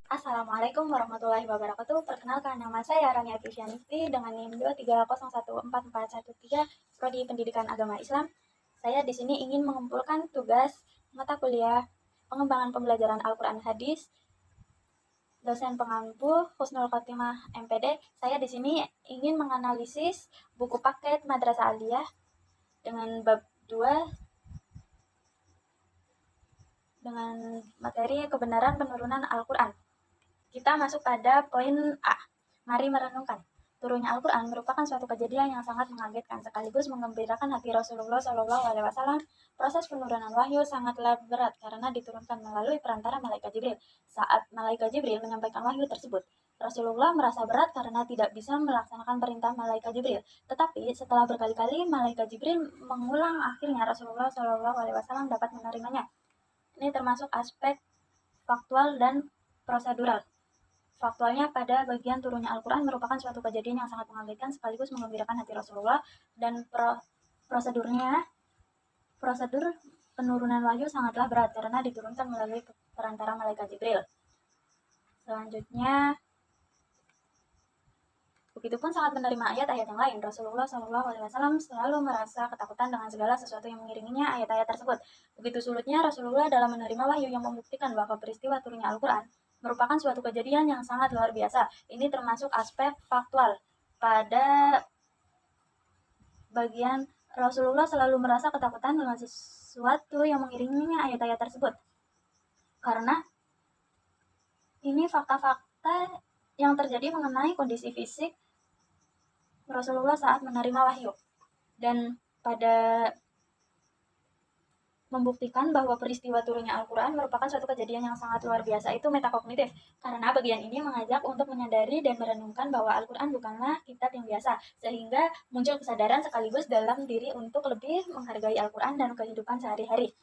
Assalamualaikum warahmatullahi wabarakatuh. Perkenalkan, nama saya Rania Fisyanti dengan NIM 230144113 Prodi Pendidikan Agama Islam. Saya di sini ingin mengumpulkan tugas mata kuliah pengembangan pembelajaran Al-Quran Hadis, dosen pengampu Husnul Khotimah MPD. Saya di sini ingin menganalisis buku paket Madrasah Aliyah dengan bab 2 dengan materi kebenaran penurunan Al-Quran. Kita masuk pada poin A. Mari merenungkan. Turunnya Al-Quran merupakan suatu kejadian yang sangat mengagetkan sekaligus menggembirakan hati Rasulullah SAW. Proses penurunan wahyu sangatlah berat karena diturunkan melalui perantara malaikat Jibril. Saat malaikat Jibril menyampaikan wahyu tersebut, Rasulullah merasa berat karena tidak bisa melaksanakan perintah malaikat Jibril. Tetapi setelah berkali-kali malaikat Jibril mengulang, akhirnya Rasulullah SAW dapat menerimanya. Ini termasuk aspek faktual dan prosedural. Faktualnya, pada bagian turunnya Al-Quran merupakan suatu kejadian yang sangat mengagetkan sekaligus menggembirakan hati Rasulullah, dan prosedur penurunan wahyu sangatlah berat karena diturunkan melalui perantara malaikat Jibril. Selanjutnya, begitupun sangat menerima ayat-ayat yang lain, Rasulullah SAW selalu merasa ketakutan dengan segala sesuatu yang mengiringinya ayat-ayat tersebut. Begitu sulitnya Rasulullah dalam menerima wahyu yang membuktikan bahwa peristiwa turunnya Al-Quran merupakan suatu kejadian yang sangat luar biasa. Ini termasuk aspek faktual. Pada bagian Rasulullah selalu merasa ketakutan dengan sesuatu yang mengiringinya ayat-ayat tersebut. Karena ini fakta-fakta yang terjadi mengenai kondisi fisik Rasulullah saat menerima wahyu. Dan pada membuktikan bahwa peristiwa turunnya Al-Quran merupakan suatu kejadian yang sangat luar biasa itu metakognitif, karena bagian ini mengajak untuk menyadari dan merenungkan bahwa Al-Quran bukanlah kitab yang biasa, sehingga muncul kesadaran sekaligus dalam diri untuk lebih menghargai Al-Quran dan kehidupan sehari-hari.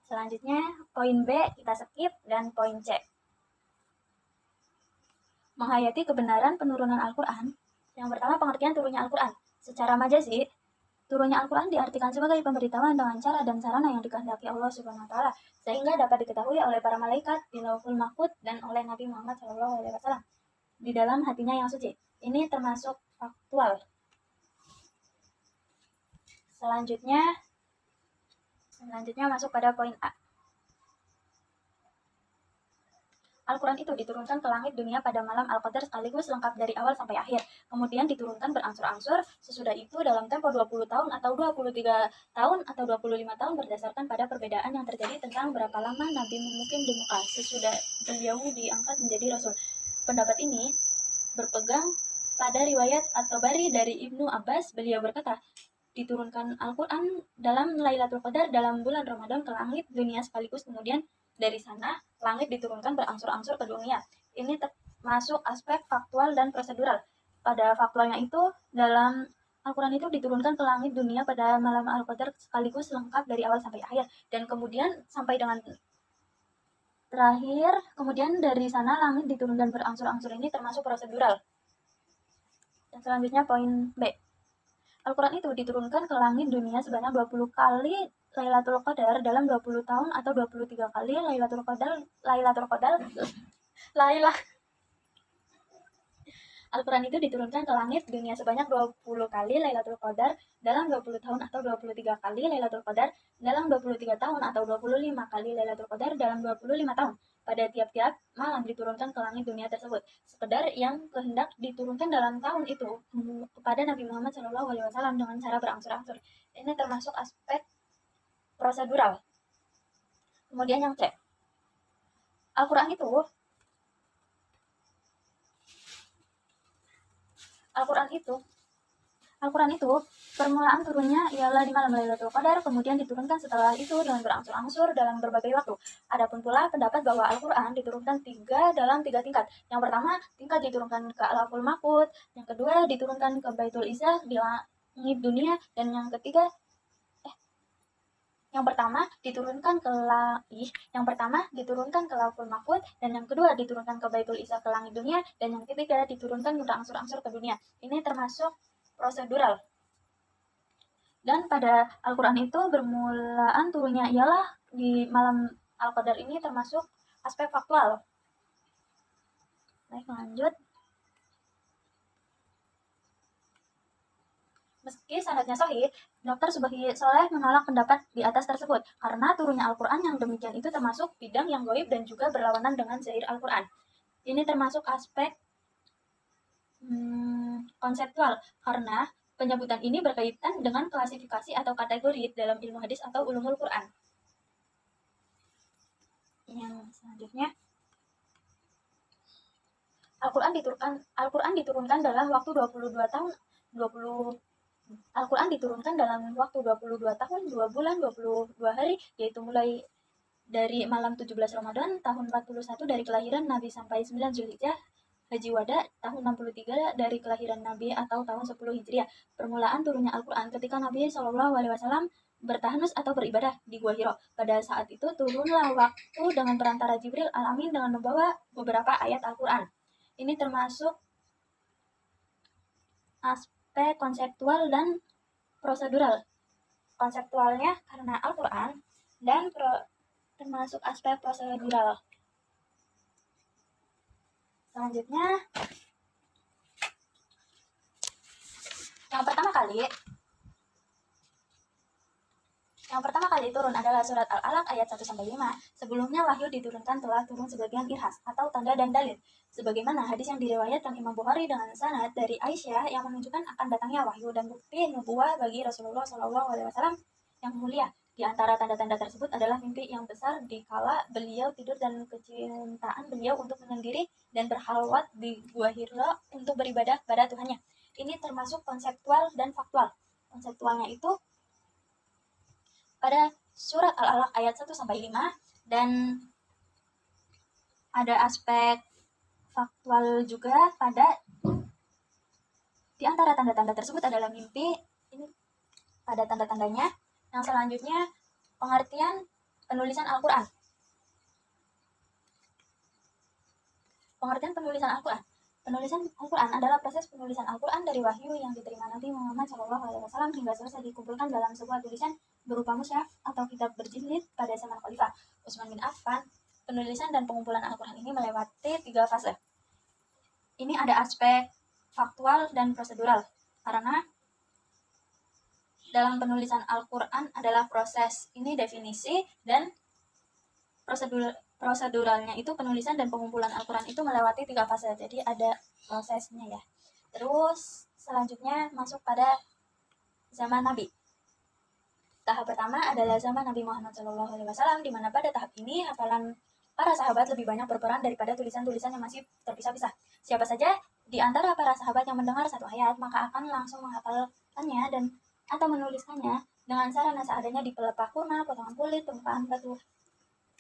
Selanjutnya, poin B kita skip, dan poin C. Menghayati kebenaran penurunan Al-Quran. Yang pertama, pengertian turunnya Al-Quran. Secara majazi, turunnya Al-Quran diartikan sebagai pemberitahuan dengan cara dan sarana yang dikehendaki Allah Subhanahu wa Ta'ala, sehingga dapat diketahui oleh para malaikat di Lauhul Mahfuz dan oleh Nabi Muhammad SAW di dalam hatinya yang suci. Ini termasuk faktual. Selanjutnya masuk pada poin A. Al-Quran itu diturunkan ke langit dunia pada malam Al-Qadar sekaligus lengkap dari awal sampai akhir. Kemudian diturunkan berangsur-angsur, sesudah itu dalam tempo 20 tahun atau 23 tahun atau 25 tahun berdasarkan pada perbedaan yang terjadi tentang berapa lama Nabi memukim di Mekah sesudah beliau diangkat menjadi Rasul. Pendapat ini berpegang pada riwayat At-Tabari dari Ibnu Abbas. Beliau berkata, diturunkan Al-Quran dalam Lailatul Qadar dalam bulan Ramadan ke langit dunia sekaligus, kemudian dari sana langit diturunkan berangsur-angsur ke dunia. Ini termasuk aspek faktual dan prosedural. Pada faktualnya itu, dalam Al-Quran itu diturunkan ke langit dunia pada malam Al-Qadar sekaligus lengkap dari awal sampai akhir, dan kemudian sampai dengan terakhir, kemudian dari sana langit diturunkan berangsur-angsur. Ini termasuk prosedural. Dan selanjutnya poin B. Al-Quran itu diturunkan ke langit dunia sebanyak 20 kali Lailatul Qadar dalam 20 tahun atau 23 kali Lailatul Qadar. Al-Quran itu diturunkan ke langit dunia sebanyak 20 kali Lailatul Qadar dalam 20 tahun atau 23 kali Lailatul Qadar dalam 23 tahun atau 25 kali Lailatul Qadar dalam 25 tahun. Pada tiap-tiap malam diturunkan ke langit dunia tersebut. Sekedar yang kehendak diturunkan dalam tahun itu kepada Nabi Muhammad SAW dengan cara berangsur-angsur. Ini termasuk aspek prosedural. Kemudian yang C. Al-Quran itu permulaan turunnya ialah di malam Lailatul Qadar, kemudian diturunkan setelah itu dengan berangsur-angsur dalam berbagai waktu. Adapun pula pendapat bahwa Al-Quran diturunkan dalam tiga tingkat. Yang pertama, tingkat diturunkan ke Lauhul Mahfuz, yang kedua diturunkan ke Baitul Izzah di langit dunia, dan yang pertama diturunkan ke Lauhul Mahfuz, dan yang kedua diturunkan ke Baitul Izzah ke langit dunia, dan yang ketiga diturunkan berangsur-angsur ke dunia. Ini termasuk prosedural. Dan pada Al-Quran itu bermulaan turunnya ialah di malam Al-Qadar ini termasuk aspek faktual. Baik, lanjut. Meski sanadnya sahih, Dr. Subhi Soleh menolak pendapat di atas tersebut karena turunnya Al-Quran yang demikian itu termasuk bidang yang gaib dan juga berlawanan dengan zahir Al-Quran. Ini termasuk aspek konseptual karena penyebutan ini berkaitan dengan klasifikasi atau kategori dalam ilmu hadis atau ulumul Quran. Yang selanjutnya, Al-Quran diturunkan dalam waktu 22 tahun 20 Al-Quran diturunkan dalam waktu 22 tahun, 2 bulan, 22 hari, yaitu mulai dari malam 17 Ramadan tahun 41 dari kelahiran Nabi sampai 9 Zulhijjah Haji Wada tahun 63 dari kelahiran Nabi atau tahun 10 Hijriah. Permulaan turunnya Al-Quran ketika Nabi SAW bertahanus atau beribadah di Gua Hiro. Pada saat itu turunlah waktu dengan perantara Jibril Al-Amin dengan membawa beberapa ayat Al-Quran. Ini termasuk aspek konseptual dan prosedural. Konseptualnya karena Al-Quran dan termasuk aspek prosedural. Selanjutnya, yang pertama kali turun adalah surat Al-Alaq ayat 1-5. Sebelumnya wahyu diturunkan telah turun sebagian irhas atau tanda dan dalil. Sebagaimana hadis yang diriwayatkan Imam Bukhari dengan sanad dari Aisyah yang menunjukkan akan datangnya wahyu dan bukti nubuwah bagi Rasulullah SAW yang mulia. Di antara tanda-tanda tersebut adalah mimpi yang besar di kala beliau tidur dan kecintaan beliau untuk menyendiri dan berhalwat di Gua Hira untuk beribadah pada Tuhannya. Ini termasuk konseptual dan faktual. Konseptualnya itu pada surat Al-Alaq ayat 1-5 dan ada aspek faktual juga pada di antara tanda-tanda tersebut adalah mimpi. Ini pada tanda-tandanya. Yang selanjutnya pengertian penulisan Al-Quran. Pengertian penulisan Al-Quran. Penulisan Al-Quran adalah proses penulisan Al-Quran dari wahyu yang diterima Nabi Muhammad SAW hingga selesai dikumpulkan dalam sebuah tulisan berupa mushaf atau kitab berjilid pada zaman Khalifah Utsman bin Affan. Penulisan dan pengumpulan Al-Quran ini melewati 3 fase. Ini ada aspek faktual dan prosedural karena dalam penulisan Al-Quran adalah proses ini definisi dan proseduralnya itu penulisan dan pengumpulan Al-Quran itu melewati 3 fase, jadi ada prosesnya ya. Terus selanjutnya masuk pada zaman Nabi. Tahap pertama adalah zaman Nabi Muhammad SAW, di mana pada tahap ini hafalan para sahabat lebih banyak berperan daripada tulisan-tulisan yang masih terpisah-pisah. Siapa saja di antara para sahabat yang mendengar satu ayat maka akan langsung menghafalkannya dan atau menuliskannya dengan sarana seadanya di pelepah kurma, potongan kulit, permukaan batu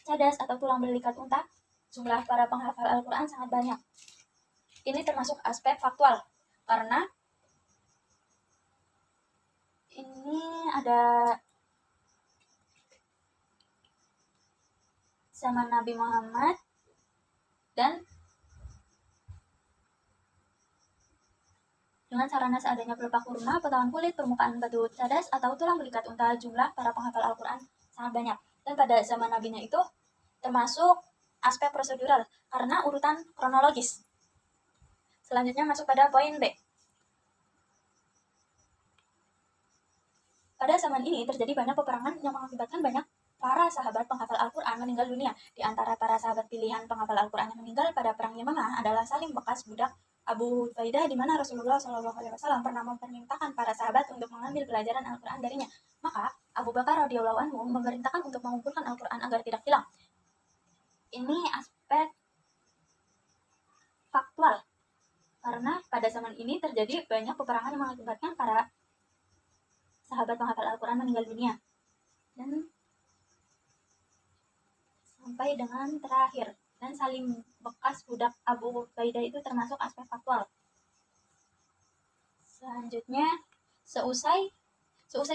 cadas atau tulang belikat unta. Jumlah para penghafal Al-Quran sangat banyak. Ini termasuk aspek faktual karena ini ada zaman Nabi Muhammad dan dengan sarana seadanya pelepah kurma, potongan kulit, permukaan batu cadas atau tulang belikat unta. Jumlah para penghafal Al-Quran sangat banyak. Dan pada zaman Nabinya itu termasuk aspek prosedural karena urutan kronologis. Selanjutnya masuk pada poin B. Pada zaman ini terjadi banyak peperangan yang mengakibatkan banyak para sahabat penghafal Al-Quran meninggal dunia. Di antara para sahabat pilihan penghafal Al-Quran yang meninggal pada perang Yamamah adalah Salim bekas budak Abu Faidah, di mana Rasulullah SAW pernah memerintahkan para sahabat untuk mengambil pelajaran Al-Quran darinya. Maka Abu Bakar radhiyallahu anhu memerintahkan untuk mengumpulkan Al-Quran agar tidak hilang. Ini aspek faktual karena pada zaman ini terjadi banyak peperangan yang mengakibatkan para sahabat penghafal Al-Quran meninggal dunia. Dan sampai dengan terakhir, dan Salim bekas budak Abu Faidah itu termasuk aspek faktual. Selanjutnya, seusai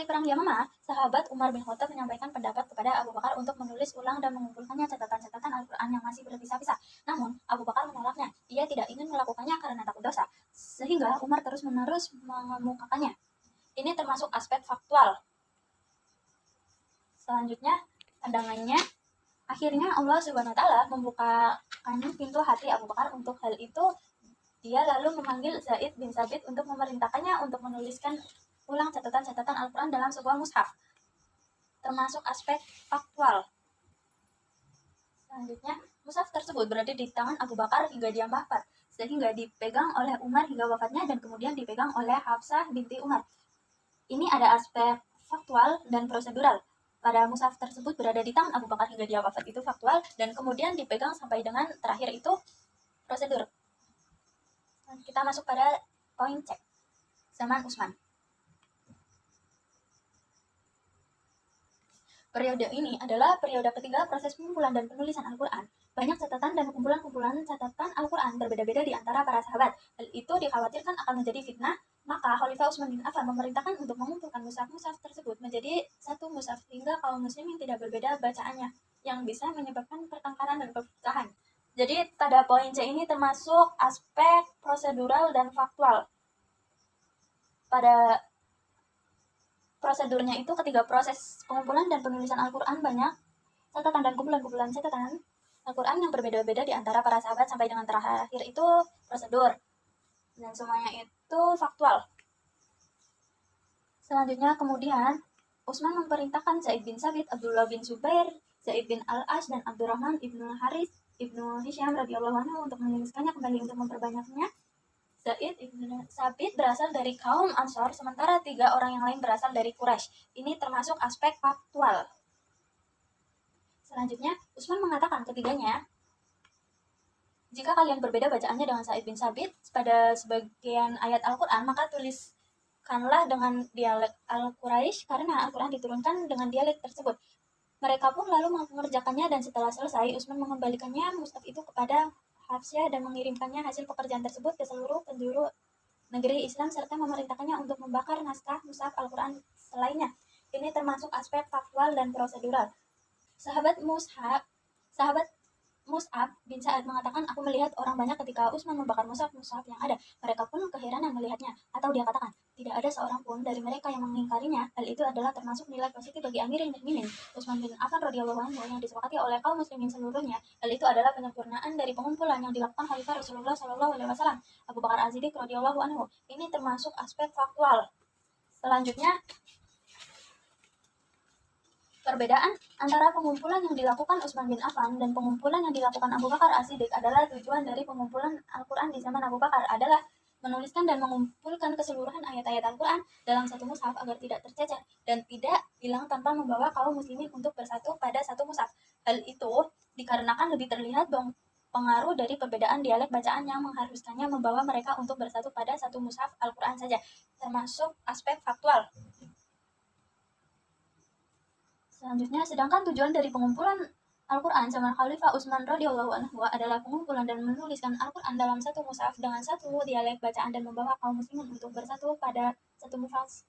perang Yamamah, sahabat Umar bin Khattab menyampaikan pendapat kepada Abu Bakar untuk menulis ulang dan mengumpulkannya catatan-catatan Al-Quran yang masih berpisah-pisah. Namun, Abu Bakar menolaknya. Ia tidak ingin melakukannya karena takut dosa, sehingga Umar terus-menerus mengemukakannya. Ini termasuk aspek faktual. Selanjutnya, pandangannya, akhirnya Allah Subhanahu wa taala membukakan pintu hati Abu Bakar untuk hal itu. Dia lalu memanggil Zaid bin Sabit untuk memerintahkannya untuk menuliskan ulang catatan-catatan Al-Quran dalam sebuah mushaf. Termasuk aspek faktual. Selanjutnya, mushaf tersebut berada di tangan Abu Bakar hingga dia wafat, sehingga dipegang oleh Umar hingga wafatnya dan kemudian dipegang oleh Hafsah binti Umar. Ini ada aspek faktual dan prosedural. Pada mushaf tersebut berada di tangan Abu Bakar hingga dia wafat itu faktual, dan kemudian dipegang sampai dengan terakhir itu prosedur. Kita masuk pada poin C, zaman Utsman. Periode ini adalah periode ketiga proses pengumpulan dan penulisan Al-Quran. Banyak catatan dan kumpulan-kumpulan catatan Al-Quran berbeda-beda di antara para sahabat. Hal itu dikhawatirkan akan menjadi fitnah, maka Khalifah Utsman bin Affan memerintahkan untuk mengumpulkan mushaf-mushaf tersebut menjadi satu mushaf sehingga kaum muslimin tidak berbeda bacaannya, yang bisa menyebabkan pertengkaran dan perpecahan. Jadi pada poin C ini termasuk aspek prosedural dan faktual. Pada prosedurnya itu ketiga proses pengumpulan dan penulisan Al-Quran banyak catatan dan kumpulan-kumpulan catatan Al-Quran yang berbeda-beda di antara para sahabat sampai dengan terakhir itu prosedur. Dan semuanya itu faktual. Selanjutnya kemudian Utsman memerintahkan Zaid bin Sabit, Abdullah bin Zubair, Zaid bin Al-As, dan Abdurrahman ibnu Haris ibnu Hisham radhiyallahu anhu untuk menuliskannya kembali untuk memperbanyaknya. Zaid ibn Sabit berasal dari kaum Ansor, sementara 3 orang yang lain berasal dari Quraisy. Ini termasuk aspek faktual. Selanjutnya, Utsman mengatakan ketiganya, jika kalian berbeda bacaannya dengan Zaid bin Sabit pada sebagian ayat Al-Quran, maka tuliskanlah dengan dialek Al-Quraisy karena Al-Quran diturunkan dengan dialek tersebut. Mereka pun lalu mengerjakannya dan setelah selesai, Utsman mengembalikannya mushaf itu kepada Hafsah dan mengirimkannya hasil pekerjaan tersebut ke seluruh penjuru negeri Islam serta memerintahkannya untuk membakar naskah mushaf Al-Quran selainnya. Ini termasuk aspek faktual dan prosedural. Sahabat Mus'ab bin Sa'ad mengatakan, aku melihat orang banyak ketika Utsman membakar mushaf-mushaf yang ada. Mereka pun keheranan melihatnya. Atau dia katakan, tidak ada seorang pun dari mereka yang mengingkarinya. Hal itu adalah termasuk nilai positif bagi Amirul Mukminin Utsman bin Affan radhiyallahu anhu yang disepakati oleh kaum muslimin seluruhnya. Hal itu adalah penyempurnaan dari pengumpulan yang dilakukan Khalifah Rasulullah Shallallahu alaihi wasallam, Abu Bakar Az-Siddiq radhiyallahu anhu. Ini termasuk aspek faktual. Selanjutnya, perbedaan antara pengumpulan yang dilakukan Utsman bin Affan dan pengumpulan yang dilakukan Abu Bakar As-Siddiq adalah tujuan dari pengumpulan Al-Quran di zaman Abu Bakar adalah menuliskan dan mengumpulkan keseluruhan ayat-ayat Al-Quran dalam satu mushaf agar tidak tercecer dan tidak hilang tanpa membawa kaum muslimin untuk bersatu pada satu mushaf. Hal itu dikarenakan lebih terlihat pengaruh dari perbedaan dialek bacaan yang mengharuskannya membawa mereka untuk bersatu pada satu mushaf Al-Quran saja, termasuk aspek faktual. Selanjutnya, sedangkan tujuan dari pengumpulan Al-Quran zaman Khalifah Utsman radhiyallahu anhu adalah pengumpulan dan menuliskan Al-Quran dalam satu mushaf dengan satu dialek bacaan dan membawa kaum muslimin untuk bersatu pada satu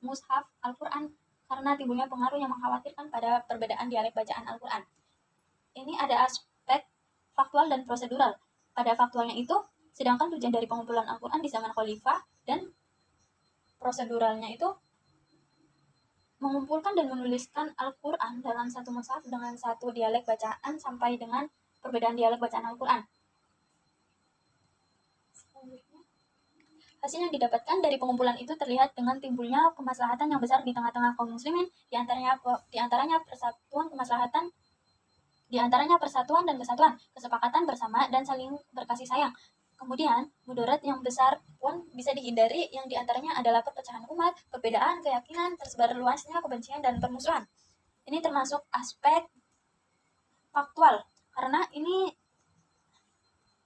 mushaf Al-Quran karena timbulnya pengaruh yang mengkhawatirkan pada perbedaan dialek bacaan Al-Quran. Ini ada aspek faktual dan prosedural. Pada faktualnya itu, sedangkan tujuan dari pengumpulan Al-Quran di zaman Khalifah dan proseduralnya itu mengumpulkan dan menuliskan Al-Quran dalam satu mushaf dengan satu dialek bacaan sampai dengan perbedaan dialek bacaan Al-Quran. Hasil yang didapatkan dari pengumpulan itu terlihat dengan timbulnya kemaslahatan yang besar di tengah-tengah kaum muslimin, di antaranya persatuan dan kesatuan, kesepakatan bersama dan saling berkasih sayang. Kemudian, mudarat yang besar pun bisa dihindari, yang diantaranya adalah perpecahan umat, perbedaan keyakinan, tersebar luasnya kebencian dan permusuhan. Ini termasuk aspek faktual, karena ini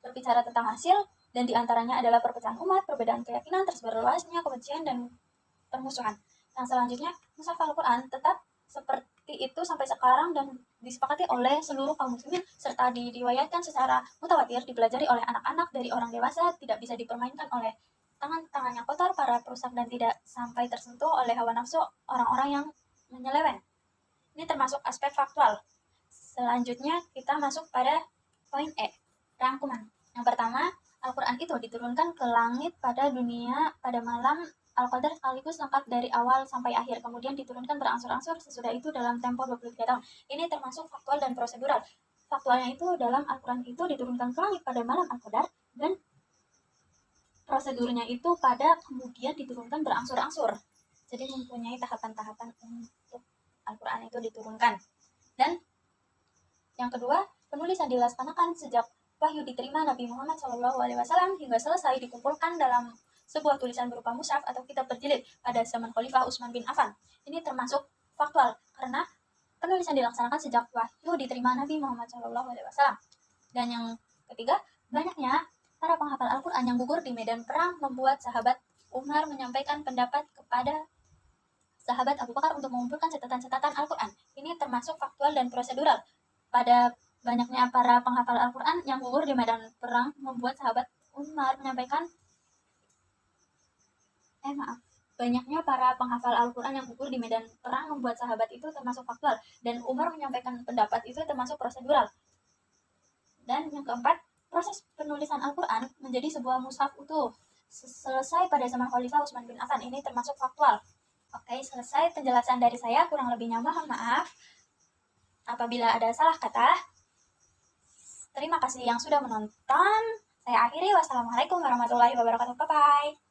berbicara tentang hasil, dan diantaranya adalah perpecahan umat, perbedaan keyakinan, tersebar luasnya kebencian dan permusuhan. Yang selanjutnya, mushaf Al-Quran tetap seperti itu sampai sekarang dan disepakati oleh seluruh kaum muslimin serta diriwayatkan secara mutawatir, dipelajari oleh anak-anak dari orang dewasa, tidak bisa dipermainkan oleh tangan-tangan yang kotor para perusak dan tidak sampai tersentuh oleh hawa nafsu orang-orang yang menyeleweng. Ini termasuk aspek faktual. Selanjutnya kita masuk pada poin E, rangkuman. Yang pertama, Al-Quran itu diturunkan ke langit pada dunia pada malam Al-Qadar sekaligus lengkap dari awal sampai akhir, kemudian diturunkan berangsur-angsur sesudah itu dalam tempo 23 tahun. Ini termasuk faktual dan prosedural. Faktualnya itu dalam Al-Quran itu diturunkan ke langit pada malam Al-Qadar, dan prosedurnya itu pada kemudian diturunkan berangsur-angsur. Jadi mempunyai tahapan-tahapan untuk Al-Quran itu diturunkan. Dan yang kedua, penulisan dilaksanakan sejak wahyu diterima Nabi Muhammad SAW hingga selesai dikumpulkan dalam sebuah tulisan berupa mushaf atau kitab berjilid pada zaman Khalifah Utsman bin Affan. Ini termasuk faktual karena penulisan dilaksanakan sejak wahyu diterima Nabi Muhammad SAW. Dan yang ketiga, banyaknya para penghafal Al-Quran yang gugur di medan perang membuat sahabat Umar menyampaikan pendapat kepada sahabat Abu Bakar untuk mengumpulkan catatan-catatan Al-Quran. Ini termasuk faktual dan prosedural. Pada banyaknya para penghafal Al-Quran yang gugur di medan perang membuat sahabat Umar menyampaikan banyaknya para penghafal Al-Quran yang gugur di medan perang membuat sahabat itu termasuk faktual, dan Umar menyampaikan pendapat itu termasuk prosedural. Dan yang keempat, proses penulisan Al-Quran menjadi sebuah mushaf utuh selesai pada zaman Khalifah Utsman bin Affan. Ini termasuk faktual. Oke, selesai penjelasan dari saya. Kurang lebihnya mohon maaf apabila ada salah kata. Terima kasih yang sudah menonton. Saya akhiri. Wassalamualaikum warahmatullahi wabarakatuh. Bye-bye.